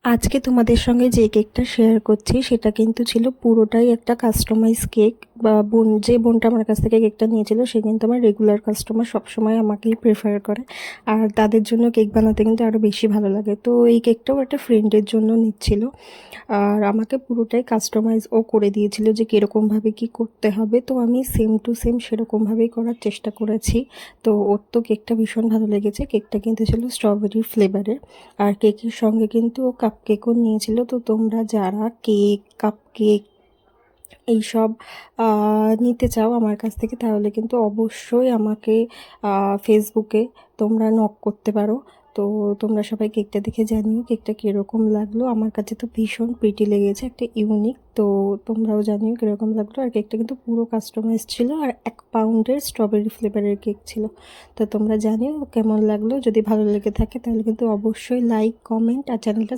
আজকে তোমাদের সঙ্গে যে কেকটা শেয়ার করছি সেটা কিন্তু ছিল পুরোটাই একটা কাস্টমাইজ কেক। বা যে বোনটা আমার কাছ থেকে কেকটা নিয়েছিল সে কিন্তু আমার রেগুলার কাস্টমার, সবসময় আমাকেই প্রেফার করে। আর তাদের জন্য কেক বানাতে কিন্তু আরও বেশি ভালো লাগে। তো এই কেকটাও একটা ফ্রেন্ডের জন্য নিচ্ছিল, আর আমাকে পুরোটাই কাস্টমাইজ ও করে দিয়েছিল যে কীরকমভাবে কী করতে হবে। তো আমি সেম টু সেম সেরকমভাবেই করার চেষ্টা করেছি। তো ওর তো কেকটা ভীষণ ভালো লেগেছে। কেকটা কিন্তু ছিল স্ট্রবেরি ফ্লেভারের, আর কেকের সঙ্গে কিন্তু ও কাপ কেকও নিয়েছিল। তো তোমরা যারা কেক, কাপ কেক এইসব নিতে চাও আমার কাছ থেকে, তাহলে কিন্তু অবশ্যই আমাকে ফেসবুকে তোমরা নক করতে পারো। তো তোমরা সবাই কেকটা দেখে জানিও কেকটা কীরকম লাগলো। আমার কাছে তো ভীষণ প্রিটি লেগেছে, একটা ইউনিক। তো তোমরাও জানিও কীরকম লাগলো। আর কেকটা কিন্তু পুরো কাস্টমাইজ ছিল, আর 1 পাউন্ডের স্ট্রবেরি ফ্লেভারের কেক ছিল। তো তোমরা জানিও কেমন লাগলো। যদি ভালো লেগে থাকে তাহলে কিন্তু অবশ্যই লাইক, কমেন্ট আর চ্যানেলটা